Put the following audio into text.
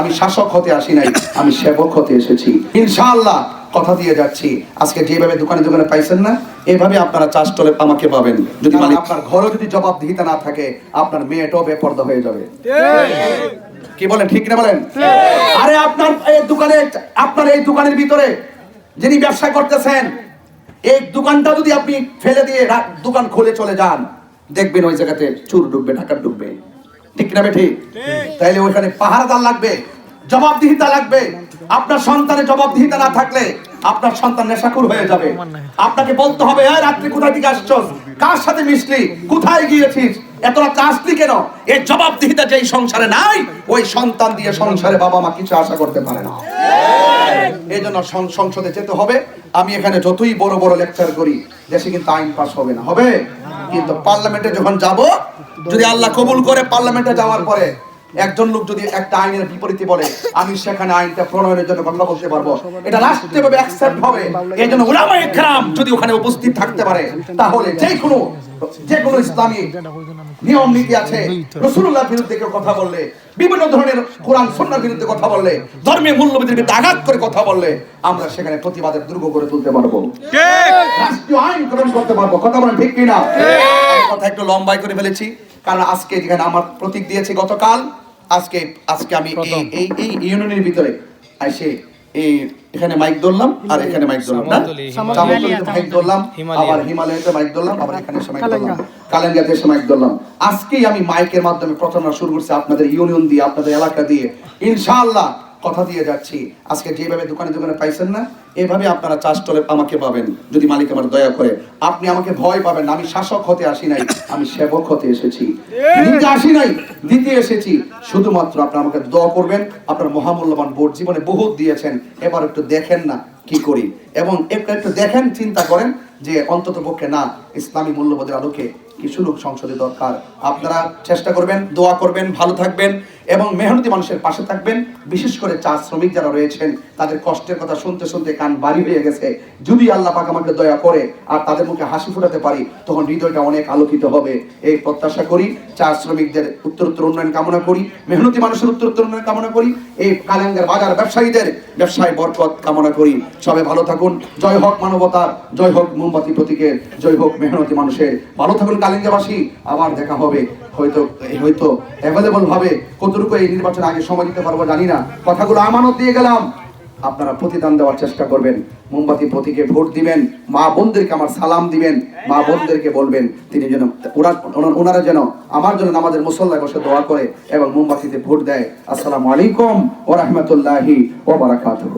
আমি শাসক হতে আসি নাই, আমি সেবক হতে এসেছি। ইনশাআল্লাহ কথা দিয়ে যাচ্ছি, আজকে যেভাবে দোকানে দোকানে পাইছেন না, এভাবে আপনারা চাষ চলে আমাকে পাবেন। যদি মানে আপনার ঘরে যদি জবাবদিহিতা না থাকে, আপনার মেয়েটাও বেপরদা হয়ে যাবে। কি বলেন, ঠিক না বলেন? আরে আপনার এই দোকানে, আপনার এই দোকানের ভিতরে যিনি ব্যবসা করতেছেন, এই দোকানটা যদি আপনি ফেলে দিয়ে দোকান খুলে চলে যান, দেখবেন ওই জায়গাতে চুর ডুববে, ডাকাত ডুববে। ঠিক না বেঠি? তাইলে ওইখানে পাহারাদার লাগবে, জবাবদিহিতা লাগবে। আপনার সন্তানের জবাবদিহিতা না থাকলে আপনার সন্তান নেশাখোর হয়ে যাবে। আপনাকে বলতে হবে, এই রাত্রি কোথায় থেকে আসছস, কার সাথে মিশলি, কোথায় গিয়েছিস, এত রাত আসলি কেন? এই জবাবদিহিতা যেই সংসারে নাই, ওই সন্তান দিয়ে সংসারে বাবা মা কিছু আশা করতে পারে না। এই জন্য সংসদে যেতে হবে। আমি এখানে যতই বড় বড় লেকচার করি, দেশে কিন্তু আইন পাস হবে না, হবে? কিন্তু পার্লামেন্টে যখন যাব, যদি আল্লাহ কবুল করে পার্লামেন্টে যাওয়ার পরে একজন লোক যদি একটা আইনের বিপরীতে বলে, আমি সেখানে আইনটা প্রণয়নের জন্য কথা বলতে পারবো, এটা রাষ্ট্রীয়ভাবে অ্যাকসেপ্ট হবে। এই জন্য উলামায়ে কেরাম যদি ওখানে উপস্থিত থাকতে পারে, তাহলে যে কোনো ইসলামী নিয়ম নীতি আছে, রাসূলুল্লাহর বিরুদ্ধে কেউ কথা বললে, বিভিন্ন ধরনের কোরআন সুন্নাহর বিরুদ্ধে কথা বললে, ধর্মীয় মূল্যবোধের বিরুদ্ধে আঘাত করে কথা বললে, আমরা সেখানে প্রতিবাদের দুর্গ করে তুলতে পারবো, রাষ্ট্রীয় আইন গ্রহণ করতে পারবো। কথা বলেন ঠিক কিনা? কথা একটু লম্বাই করে ফেলেছি, কারণ আজকে যেখানে আমার প্রতীক দিয়েছি গতকাল, আজকে আমি এই ইউনিয়নের ভিতরে এসে এখানে মাইক ধরলাম, আর এখানে মাইক ধরলাম না, চামতলিতে মাইক ধরলাম, আবার হিমালয়তে মাইক ধরলাম, আবার এখানে এসে মাইক ধরলাম, কালেঙ্গাতে এসে মাইক ধরলাম। আজকেই আমি মাইকের মাধ্যমে প্রচারণা শুরু করছি আপনাদের ইউনিয়ন দিয়ে, আপনাদের এলাকা দিয়ে। ইনশাআল্লাহ কথা দিয়ে যাচ্ছি, আজকে যেভাবে দোকানে দোকানে পাইছেন না, এভাবে আপনারা চাষ চলে আমাকে পাবেন, যদি মালিক আমার দয়া করে। আপনি আমাকে ভয় পাবেন না, আমি শাসক হতে আসি নাই, আমি সেবক হতে এসেছি। দিতে আসি নাই, দিতে এসেছি। শুধুমাত্র আপনারা আমাকে দোয়া করবেন। আপনার মহামূল্যবান ভোট জীবনে বহুত দিয়েছেন, এবার একটু দেখেন না কি করি, এবং একটু দেখেন, চিন্তা করেন যে অন্তত পক্ষে না ইসলামী মূল্যবোধের আলোকে কিছু লোক সংসদে দরকার। আপনারা চেষ্টা করবেন, দোয়া করবেন, ভালো থাকবেন এবং মেহনতি মানুষের পাশে থাকবেন। বিশেষ করে চা শ্রমিক যারা রয়েছেন, তাদের কষ্টের কথা শুনতে শুনতে কান বাড়ি হয়ে গেছে। যদি আল্লাহ পাক আমাকে দয়া করে আর তাদের মুখে হাসি ফোটাতে পারি, তখন হৃদয়টা অনেক আলোকিত হবে, এই প্রত্যাশা করি। চা শ্রমিকদের উত্তরোত্তর উন্নয়ন কামনা করি, মেহনতি মানুষের উত্তরোত্তর উন্নয়ন কামনা করি, এই কালেঙ্গার বাজার ব্যবসায়ীদের ব্যবসায় বরকত কামনা করি। সবাই ভালো থাকুন। জয় হোক মানবতার, জয় হোক মোমবাতি প্রতীকের, জয় হোক মেহনতি মানুষের। ভালো থাকুন কালিঙ্গাবাসী। আবার দেখা হবে, হয়তো অ্যাভেলেবল ভাবে। কতটুকু এই নির্বাচন আগে সময় দিতে পারবো জানি না, কথাগুলো আমানত দিয়ে গেলাম। আপনারা প্রতিদান দেওয়ার চেষ্টা করবেন, মোমবাতি প্রতীকে ভোট দিবেন। মা বোনদেরকে আমার সালাম দিবেন, মা বোনদেরকে বলবেন তিনি যেন ওনারা যেন আমার জন্য আমাদের মুসল্লায় বসে দোয়া করে এবং মোমবাতিতে ভোট দেয়। আসসালামু আলাইকুম ওয়া রাহমাতুল্লাহি ওয়া বারাকাতুহু।